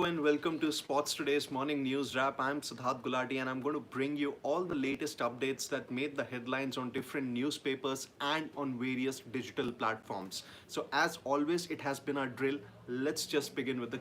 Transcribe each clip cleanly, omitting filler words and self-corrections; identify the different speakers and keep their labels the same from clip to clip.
Speaker 1: and welcome to Sports Today's Morning News Wrap. I'm Siddharth Gulati and I'm going to bring you all the latest updates that made the headlines on different newspapers and on various digital platforms. So as always, it has been our drill. Let's just begin with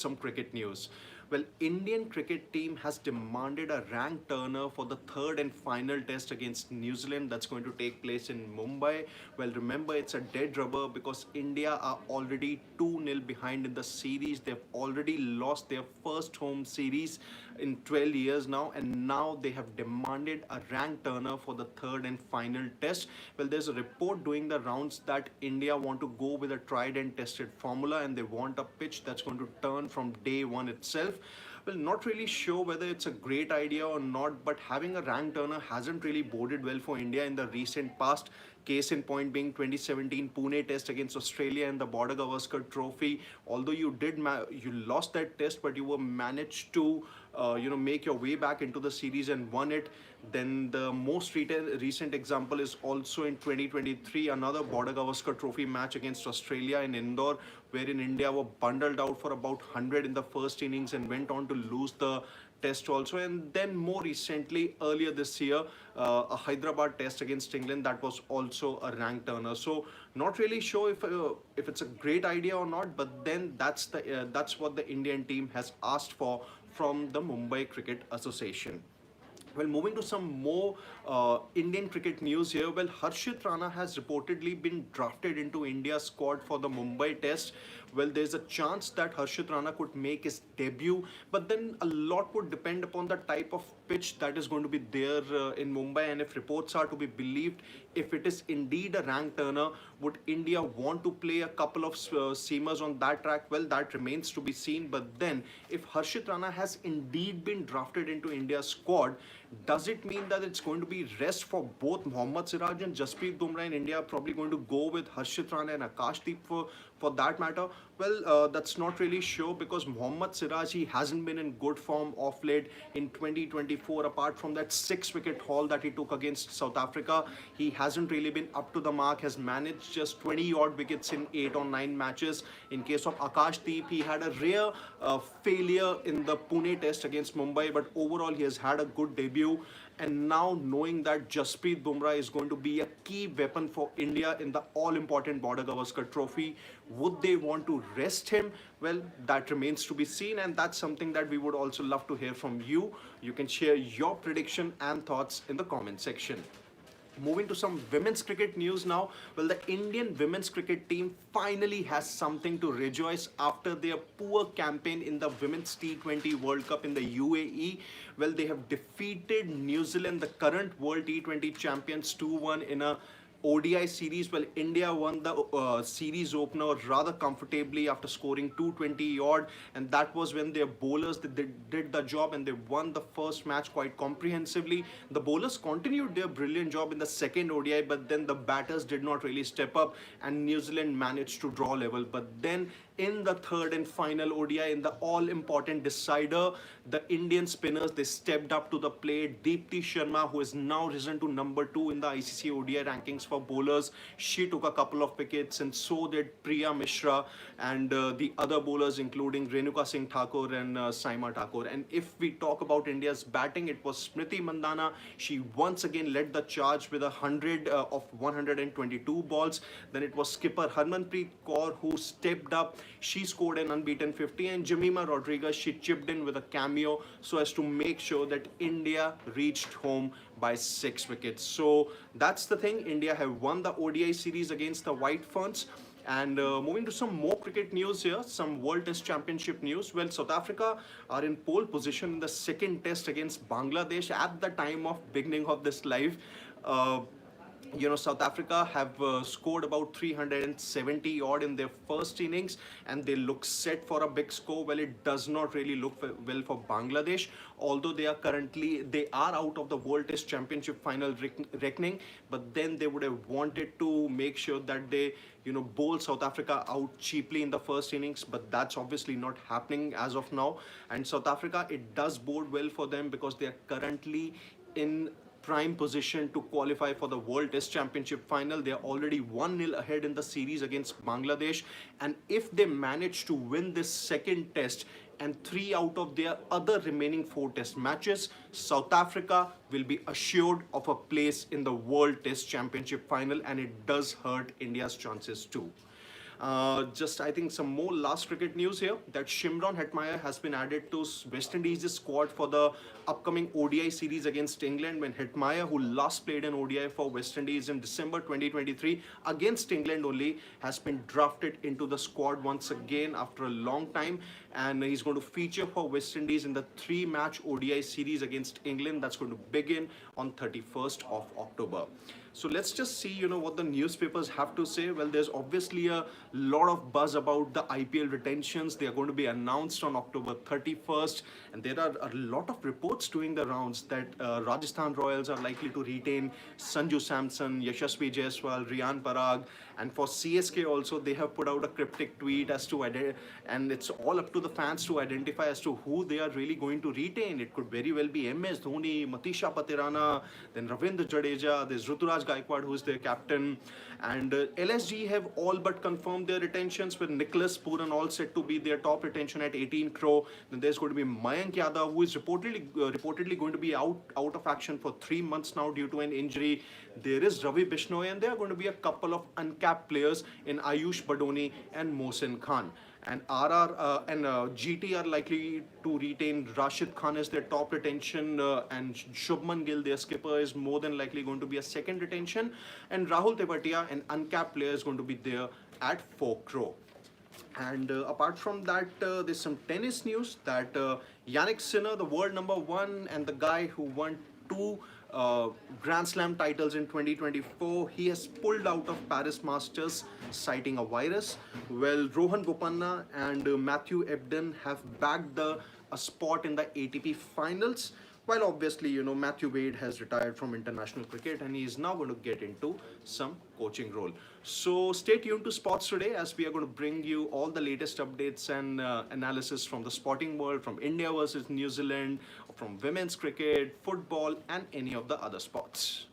Speaker 1: some cricket news. Well, Indian cricket team has demanded a rank turner for the third and final test against New Zealand that's going to take place in Mumbai. Well, remember it's a dead rubber because India are already 2-0 behind in the series. They've already lost their first home series in 12 years now, and now they have demanded a rank turner for the third and final test. Well, there's a report doing the rounds that India want to go with a tried and tested formula and they want a pitch that's going to turn from day one itself. Well, not really sure whether it's a great idea or not, but having a rank turner hasn't really boded well for India in the recent past. Case in point being 2017 Pune test against Australia in the Border Gavaskar Trophy. Although you lost that test, but you were managed to make your way back into the series and won it. Then the most recent example is also in 2023, another Border Gavaskar Trophy match against Australia in Indore, wherein India were bundled out for about 100 in the first innings and went on to lose the test also. And then more recently, earlier this year, a Hyderabad test against England that was also a rank turner. So not really sure if it's a great idea or not, but then that's what the Indian team has asked for from the Mumbai Cricket Association. Well, moving to some more Indian cricket news here. Well, Harshit Rana has reportedly been drafted into India's squad for the Mumbai test. Well, there's a chance that Harshit Rana could make his debut, but then a lot would depend upon the type of pitch that is going to be there in Mumbai. And if reports are to be believed, if it is indeed a rank turner, would India want to play a couple of seamers on that track? Well, that remains to be seen. But then, if Harshit Rana has indeed been drafted into India's squad, does it mean that it's going to be rest for both Mohammad Siraj and Jasprit Bumrah in India? Probably going to go with Harshit Rana and Akashdeep for that matter. Well, that's not really sure because Mohammad Siraj, he hasn't been in good form of late in 2024. Apart from that 6-wicket haul that he took against South Africa, he hasn't really been up to the mark, has managed just 20 odd wickets in 8 or 9 matches. In case of Akashdeep, he had a rare failure in the Pune test against Mumbai, but overall he has had a good debut. And now knowing that Jasprit Bumrah is going to be a key weapon for India in the all-important Border Gavaskar Trophy, would they want to rest him? Well, that remains to be seen, and that's something that we would also love to hear from you. You can share your prediction and thoughts in the comment section. Moving to some women's cricket news now. Well, the Indian women's cricket team finally has something to rejoice after their poor campaign in the Women's T20 World Cup in the UAE. Well, they have defeated New Zealand, the current World T20 champions, 2-1 in a ODI series. Well, India won the series opener rather comfortably after scoring 220 odd, and that was when their bowlers did the job and they won the first match quite comprehensively. The bowlers continued their brilliant job in the second ODI, but then the batters did not really step up and New Zealand managed to draw level. But then in the third and final ODI, in the all-important decider, the Indian spinners, they stepped up to the plate. Deepti Sharma, who has now risen to number 2 in the ICC ODI rankings for bowlers, she took a couple of wickets, and so did Priya Mishra and the other bowlers, including Renuka Singh Thakur and Saima Thakur. And if we talk about India's batting, it was Smriti Mandhana. She once again led the charge with 100 of 122 balls. Then it was skipper Harmanpreet Kaur who stepped up. She scored an unbeaten 50, and Jemima Rodriguez, she chipped in with a cameo so as to make sure that India reached home by 6 wickets. So that's the thing. India have won the ODI series against the White Ferns. And moving to some more cricket news here, some World Test Championship news. Well, South Africa are in pole position in the second test against Bangladesh at the time of beginning of this live. South Africa have scored about 370 odd in their first innings, and they look set for a big score. Well, it does not really look well for Bangladesh, although they are out of the World Test Championship final reckoning. But then they would have wanted to make sure that they bowl South Africa out cheaply in the first innings, but that's obviously not happening as of now. And South Africa, it does bode well for them because they are currently in prime position to qualify for the World Test Championship final. They are already 1-0 ahead in the series against Bangladesh, and if they manage to win this second test, and 3 out of their other remaining 4 test matches, South Africa will be assured of a place in the World Test Championship final, and it does hurt India's chances too. Just I think some more last cricket news here, that Shimron Hetmeyer has been added to West Indies' squad for the upcoming ODI series against England, when Hetmeyer, who last played an ODI for West Indies in December 2023 against England only, has been drafted into the squad once again after a long time, and he's going to feature for West Indies in the 3-match ODI series against England that's going to begin on 31st of October. So let's just see, what the newspapers have to say. Well, there's obviously a lot of buzz about the IPL retentions. They are going to be announced on October 31st. And there are a lot of reports doing the rounds that Rajasthan Royals are likely to retain Sanju Samson, Yashasvi Jaiswal, Riyan Parag. And for CSK also, they have put out a cryptic tweet as to, and it's all up to the fans to identify as to who they are really going to retain. It could very well be MS Dhoni, Matisha Patirana, then Ravindra Jadeja, there's Ruturaj Gaikwad, who is their captain, and LSG have all but confirmed their retentions, with Nicholas Pooran all set to be their top retention at 18 crore. Then there's going to be Mayank Yadav, who is reportedly going to be out of action for 3 months now due to an injury. There is Ravi Bishnoi, and there are going to be a couple of uncapped players in Ayush Badoni and Mohsin Khan. And GT are likely to retain Rashid Khan as their top retention, and Shubman Gill, their skipper, is more than likely going to be a second retention, and Rahul Tewatia, an uncapped player, is going to be there at 4 crore. And apart from that, there's some tennis news that Yannick Sinner, the world number 1 and the guy who won 2 Grand Slam titles in 2024, he has pulled out of Paris Masters citing a virus. Well, Rohan Bopanna and Matthew Ebden have bagged a spot in the ATP finals, while obviously, Matthew Wade has retired from international cricket and he is now going to get into some coaching role. So stay tuned to Sports Today, as we are going to bring you all the latest updates and analysis from the sporting world, from India versus New Zealand, from women's cricket, football, and any of the other sports.